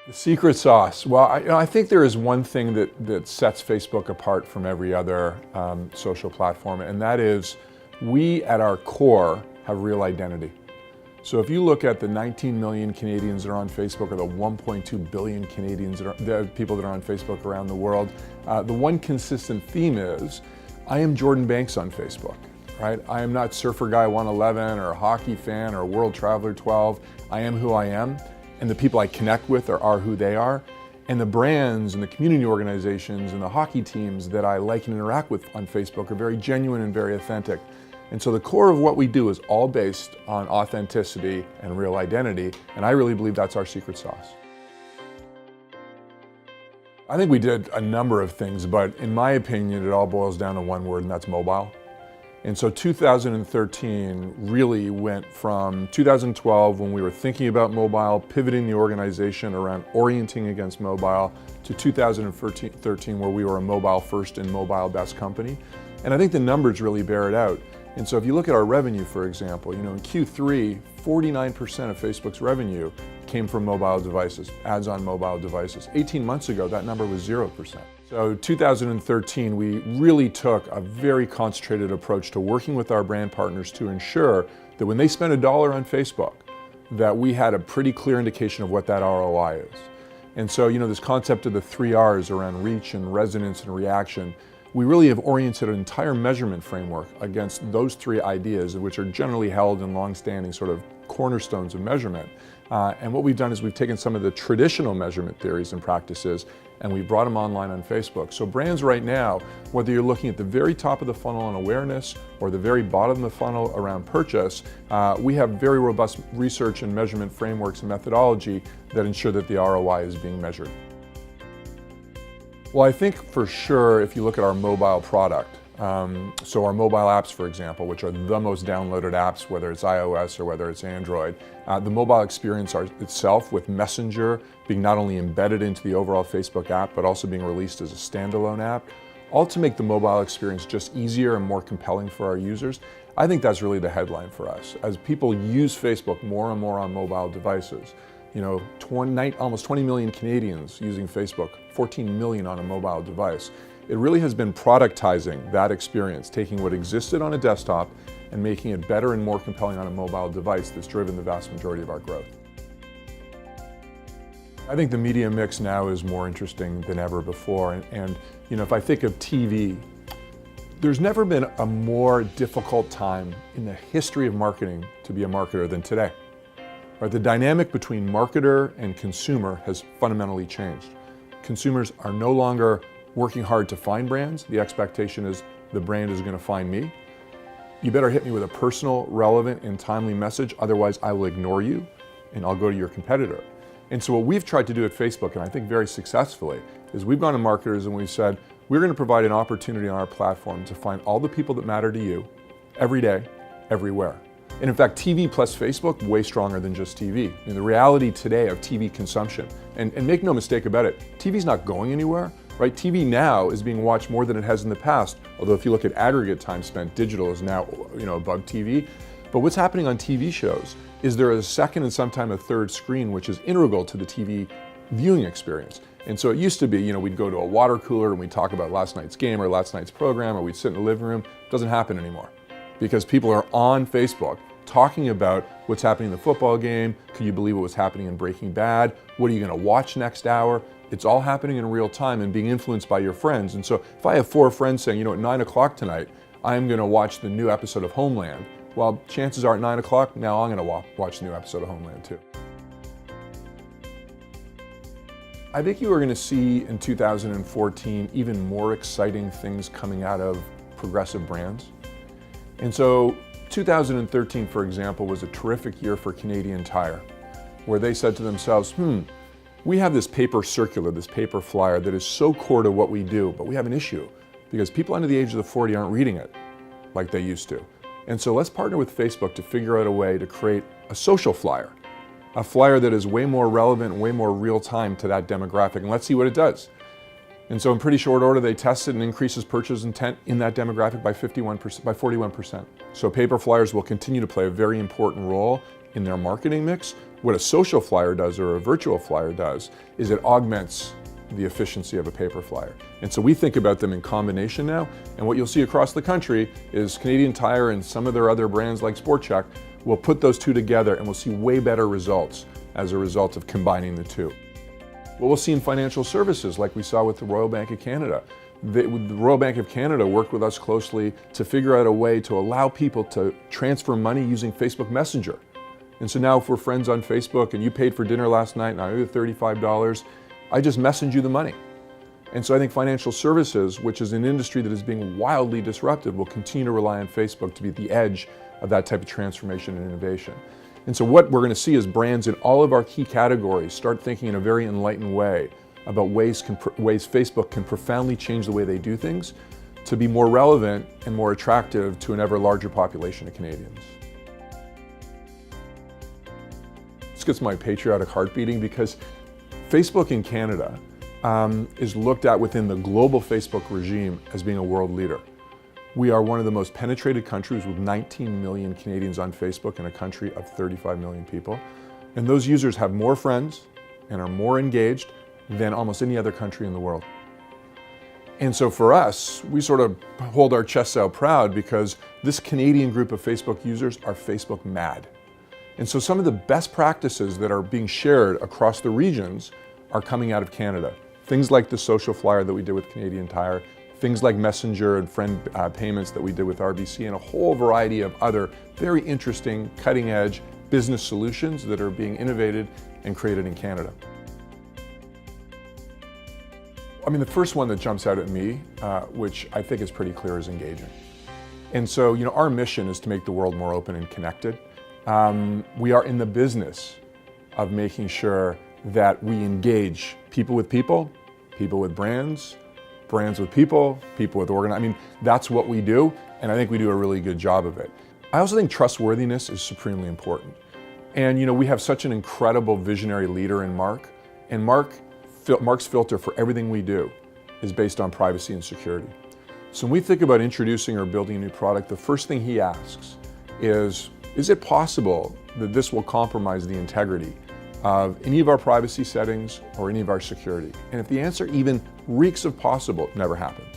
The secret sauce. Well, I think there is one thing that sets Facebook apart from every other social platform, and that is we, at our core, have real identity. So if you look at the 19 million Canadians that are on Facebook, or the 1.2 billion Canadians people that are on Facebook around the world, the one consistent theme is, I am Jordan Banks on Facebook. Right? I am not Surfer Guy 111 or a hockey fan or World Traveler 12. I am who I am, and the people I connect with are who they are. And the brands and the community organizations and the hockey teams that I like and interact with on Facebook are very genuine and very authentic. And so the core of what we do is all based on authenticity and real identity, and I really believe that's our secret sauce. I think we did a number of things, but in my opinion, it all boils down to one word, and that's mobile. And so 2013 really went from 2012, when we were thinking about mobile, pivoting the organization around orienting against mobile, to 2013 where we were a mobile first and mobile best company. And I think the numbers really bear it out. And so if you look at our revenue, for example, in Q3, 49% of Facebook's revenue came from mobile devices, ads on mobile devices. 18 months ago, that number was 0%. So 2013, we really took a very concentrated approach to working with our brand partners to ensure that when they spent $1 on Facebook, that we had a pretty clear indication of what that ROI is. And so, this concept of the 3 R's around reach and resonance and reaction, we really have oriented an entire measurement framework against those 3 ideas, which are generally held in long-standing sort of cornerstones of measurement. And what we've done is we've taken some of the traditional measurement theories and practices and we brought them online on Facebook. So brands right now, whether you're looking at the very top of the funnel on awareness or the very bottom of the funnel around purchase, we have very robust research and measurement frameworks and methodology that ensure that the ROI is being measured. Well, I think for sure, if you look at our mobile product, so our mobile apps, for example, which are the most downloaded apps, whether it's iOS or whether it's Android, the mobile experience itself with Messenger being not only embedded into the overall Facebook app, but also being released as a standalone app, all to make the mobile experience just easier and more compelling for our users. I think that's really the headline for us. As people use Facebook more and more on mobile devices, almost 20 million Canadians using Facebook, 14 million on a mobile device. It really has been productizing that experience, taking what existed on a desktop and making it better and more compelling on a mobile device that's driven the vast majority of our growth. I think the media mix now is more interesting than ever before. And if I think of TV, there's never been a more difficult time in the history of marketing to be a marketer than today. Right? The dynamic between marketer and consumer has fundamentally changed. Consumers are no longer working hard to find brands. The expectation is the brand is going to find me. You better hit me with a personal, relevant, and timely message, otherwise I will ignore you and I'll go to your competitor. And so what we've tried to do at Facebook, and I think very successfully, is we've gone to marketers and we've said, we're going to provide an opportunity on our platform to find all the people that matter to you every day, everywhere. And in fact, TV plus Facebook, way stronger than just TV. The reality today of TV consumption, and make no mistake about it, TV's not going anywhere, right? TV now is being watched more than it has in the past. Although if you look at aggregate time spent, digital is now, above TV. But what's happening on TV shows is there is a second and sometime a third screen, which is integral to the TV viewing experience. And so it used to be, we'd go to a water cooler and we'd talk about last night's game or last night's program, or we'd sit in the living room. It doesn't happen anymore because people are on Facebook talking about what's happening in the football game. Can you believe what was happening in Breaking Bad? What are you going to watch next hour? It's all happening in real time and being influenced by your friends. And so if I have 4 friends saying, at 9 o'clock tonight, I'm going to watch the new episode of Homeland, well, chances are at 9 o'clock, now I'm going to watch the new episode of Homeland too. I think you are going to see in 2014 even more exciting things coming out of progressive brands. And so 2013, for example, was a terrific year for Canadian Tire, where they said to themselves, we have this paper circular, this paper flyer that is so core to what we do, but we have an issue because people under the age of the 40 aren't reading it like they used to. And so let's partner with Facebook to figure out a way to create a social flyer, a flyer that is way more relevant and way more real time to that demographic, and let's see what it does. And so in pretty short order, they tested and increases purchase intent in that demographic by 41%. So paper flyers will continue to play a very important role in their marketing mix. What a social flyer does or a virtual flyer does is it augments the efficiency of a paper flyer. And so we think about them in combination now, and what you'll see across the country is Canadian Tire and some of their other brands like Sport Chek will put those two together and we'll see way better results as a result of combining the two. What we'll see in financial services, like we saw with the Royal Bank of Canada. The Royal Bank of Canada worked with us closely to figure out a way to allow people to transfer money using Facebook Messenger. And so now if we're friends on Facebook and you paid for dinner last night and I owe you $35, I just message you the money. And so I think financial services, which is an industry that is being wildly disrupted, will continue to rely on Facebook to be at the edge of that type of transformation and innovation. And so what we're going to see is brands in all of our key categories start thinking in a very enlightened way about ways Facebook can profoundly change the way they do things to be more relevant and more attractive to an ever larger population of Canadians. This gets my patriotic heart beating because Facebook in Canada is looked at within the global Facebook regime as being a world leader. We are one of the most penetrated countries with 19 million Canadians on Facebook in a country of 35 million people. And those users have more friends and are more engaged than almost any other country in the world. And so for us, we sort of hold our chests out proud because this Canadian group of Facebook users are Facebook mad. And so some of the best practices that are being shared across the regions are coming out of Canada. Things like the social flyer that we did with Canadian Tire, things like Messenger and friend payments that we did with RBC, and a whole variety of other very interesting, cutting-edge business solutions that are being innovated and created in Canada. I mean, the first one that jumps out at me, which I think is pretty clear, is engaging. And so, our mission is to make the world more open and connected. We are in the business of making sure that we engage people with people with brands, brands with people with organization. I mean, that's what we do, and I think we do a really good job of it. I also think trustworthiness is supremely important. And we have such an incredible visionary leader in Mark, and Mark's filter for everything we do is based on privacy and security. So when we think about introducing or building a new product, the first thing he asks is it possible that this will compromise the integrity of any of our privacy settings or any of our security? And if the answer even reeks of possible, it never happens.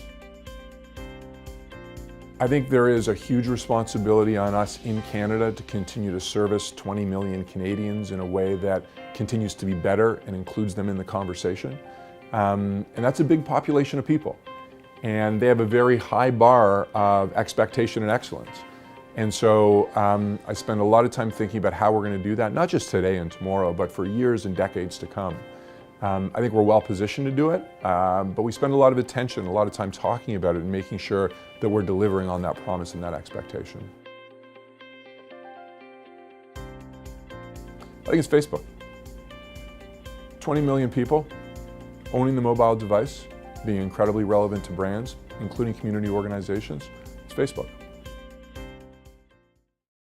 I think there is a huge responsibility on us in Canada to continue to service 20 million Canadians in a way that continues to be better and includes them in the conversation. And that's a big population of people. And they have a very high bar of expectation and excellence. And so I spend a lot of time thinking about how we're going to do that, not just today and tomorrow, but for years and decades to come. I think we're well positioned to do it, but we spend a lot of attention, a lot of time talking about it and making sure that we're delivering on that promise and that expectation. I think it's Facebook. 20 million people owning the mobile device, being incredibly relevant to brands, including community organizations. It's Facebook.